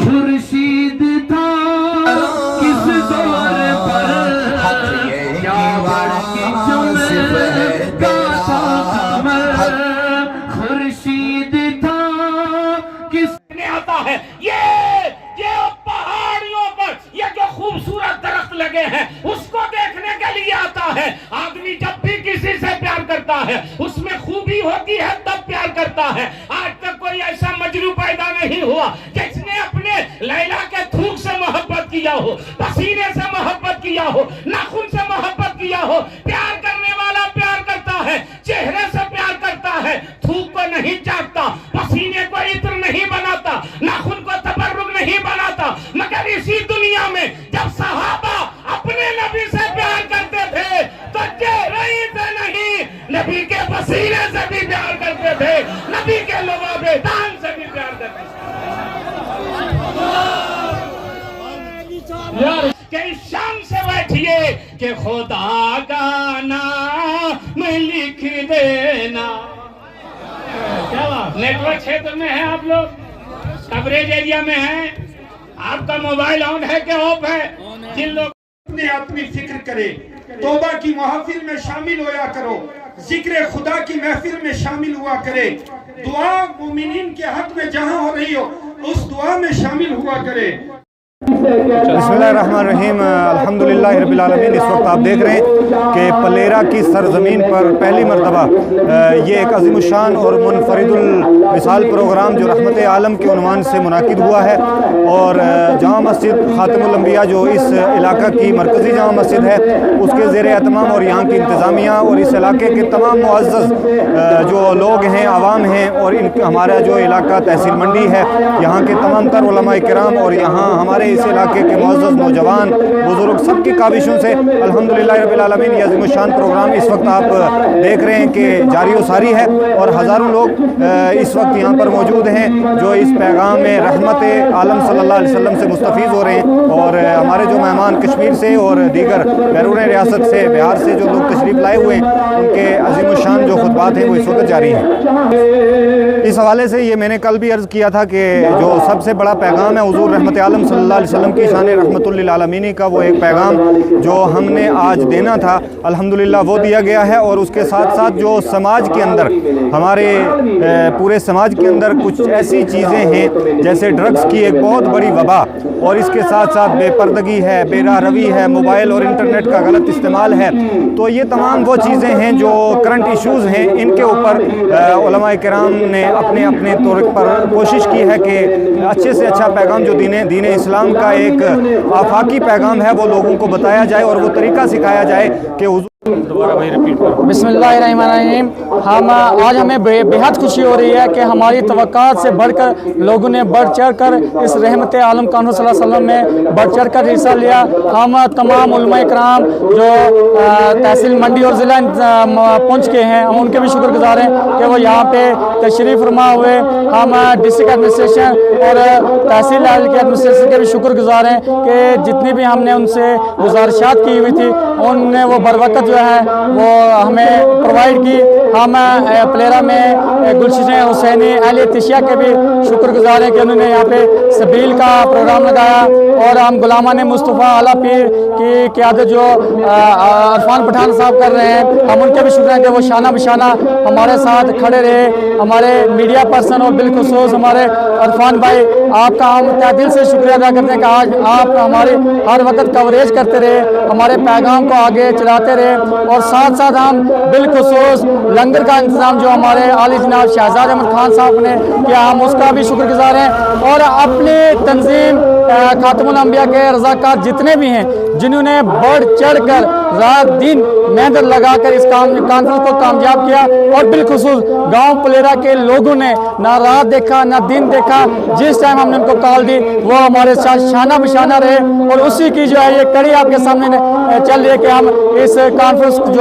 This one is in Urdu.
خورشید تھا کس دور پر کیا بڑھ کے چمکا تھا قمر خورشید تھا کس نے آتا ہے یہ پہاڑیوں پر یہ جو خوبصورت درخت لگے ہیں اس کو دیکھنے کے لیے آتا ہے. آدمی جب بھی کسی سے پیار کرتا ہے اس میں خوبی ہوتی ہے تب پیار کرتا ہے. آج تک کوئی ایسا مجنو پیدا نہیں ہوا جس نے اپنے لیلا کے تھوک سے محبت کیا ہو, پسینے سے محبت کیا ہو, ناخن سے محبت کیا ہو. پیار کرنے والا پیار کرتا ہے, چہرے سے پیار کرتا ہے, تھوک کو نہیں چاٹتا, پسینے کو عطر نہیں بناتا, ناخن کو تبرک نہیں بناتا. مگر اسی دنیا میں جب صحابہ اپنے نبی سے پیار کرتے تھے تو چہرے سے نہیں نبی کے پسینے سے بھی پیار کرتے تھے, نبی کے لباب دان سے بھی پیار کرتے تھے. کہ شام سے بیٹھیے کہ خدا کا نام لکھ دینا. کیا بات, نیٹ ورک چھیتر میں ہیں آپ لوگ, کوریج ایریا میں ہیں, آپ کا موبائل آن ہے کہ آف ہے؟ جن لوگ نے اپنی فکر کرے, توبہ کی محفل میں شامل ہویا کرو, ذکر خدا کی محفل میں شامل ہوا کرے, دعا مومنین کے حق میں جہاں ہو رہی ہو اس دعا میں شامل ہوا کرے. بسم اللہ الرحمن الرحیم. الحمدللہ رب العالمین. اس وقت آپ دیکھ رہے ہیں کہ پلیرا کی سرزمین پر پہلی مرتبہ یہ ایک عظیم الشان اور منفرد المثال پروگرام جو رحمت عالم کے عنوان سے منعقد ہوا ہے, اور جامع مسجد خاتم الانبیاء جو اس علاقہ کی مرکزی جامع مسجد ہے اس کے زیر اہتمام اور یہاں کی انتظامیہ اور اس علاقے کے تمام معزز جو لوگ ہیں, عوام ہیں, اور ہمارا جو علاقہ تحصیل منڈی ہے, یہاں کے تمام تر علماء کرام اور یہاں ہمارے اس علاقے کے معزز نوجوان بزرگ سب کی کاوشوں سے الحمدللہ رب العالمین یہ عظیم الشان پروگرام اس وقت آپ دیکھ رہے ہیں کہ جاری و ساری ہے, اور ہزاروں لوگ اس وقت یہاں پر موجود ہیں جو اس پیغام رحمت عالم صلی اللہ علیہ وسلم سے مستفیض ہو رہے ہیں. اور ہمارے جو مہمان کشمیر سے اور دیگر بیرون ریاست سے, بہار سے جو لوگ تشریف لائے ہوئے ہیں, ان کے عظیم الشان جو خطبات ہیں وہ اس وقت جاری ہیں. اس حوالے سے یہ میں نے کل بھی عرض کیا تھا کہ جو سب سے بڑا پیغام ہے حضور رحمت عالم صلی اللہ علیہ وسلم کی شان رحمت للعالمین کا, وہ ایک پیغام جو ہم نے آج دینا تھا الحمدللہ وہ دیا گیا ہے. اور اس کے ساتھ ساتھ جو سماج کے اندر, ہمارے پورے سماج کے اندر کچھ ایسی چیزیں ہیں جیسے ڈرگز کی ایک بہت بڑی وبا, اور اس کے ساتھ ساتھ بے پردگی ہے, بے راہ روی ہے, موبائل اور انٹرنیٹ کا غلط استعمال ہے, تو یہ تمام وہ چیزیں ہیں جو کرنٹ ایشوز ہیں. ان کے اوپر علماء کرام نے اپنے اپنے طور پر کوشش کی ہے کہ اچھے سے اچھا پیغام جو دین اسلام کا ایک آفاقی پیغام ہے وہ لوگوں کو بتایا جائے اور وہ طریقہ سکھایا جائے کہ بسم اللہ الرحمن الرحیم. آج ہمیں بہت خوشی ہو رہی ہے کہ ہماری توقعات سے بڑھ کر لوگوں نے بڑھ چڑھ کر اس رحمت عالم کانو صلی اللہ علیہ وسلم میں بڑھ چڑھ کر حصہ لیا. ہم تمام علماء کرام جو تحصیل منڈی اور ضلع پہنچ کے ہیں, ہم ان کے بھی شکر گزار ہیں کہ وہ یہاں پہ تشریف فرما ہوئے. ہم ڈسٹرکٹ ایڈمنسٹریشن اور تحصیل کے ایڈمنسٹریشن کے بھی شکر گزار ہیں کہ جتنی بھی ہم نے ان سے گزارشات کی ہوئی تھی ان نے وہ بر وقت جو ہے وہ ہمیں پرووائڈ کی. ہم پلیرا میں گلشن حسینی اہل تشیہ کے بھی شکر گزار ہیں کہ انہوں نے یہاں پہ سبیل کا پروگرام لگایا, اور ہم غلامان مصطفیٰ اعلیٰ پیر کی قیادت جو عرفان پٹھان صاحب کر رہے ہیں, ہم ان کے بھی شکر ہیں کہ وہ شانہ بشانہ ہمارے ساتھ کھڑے رہے. ہمارے میڈیا پرسن اور بالخصوص ہمارے عرفان بھائی, آپ کا ہم تہ دل سے شکریہ ادا کرتے ہیں کہ آج آپ ہمارے ہر وقت کوریج کرتے رہے, ہمارے پیغام کو آگے چلاتے رہے. اور ساتھ ساتھ ہم بالخصوص لنگر کا انتظام جو ہمارے عالی جناب شہزاد احمد خان صاحب نے کیا, ہم اس کا بھی شکر گزار ہیں. اور اپنی تنظیم خاتم الانبیاء کے رضاکار جتنے بھی ہیں جنہوں نے بڑھ چڑھ کر رات دن محنت لگا کر اس کانفرنس کو کامیاب کیا, اور بالخصوص گاؤں پلیرا کے لوگوں نے نہ رات دیکھا نہ دن دیکھا. جس ٹائم ہم نے ان کو کال دی وہ ہمارے ساتھ شانہ بشانہ رہے, اور اسی کی جو ہے یہ کڑی آپ کے سامنے چل رہی ہے کہ ہم اس کانفرنس جو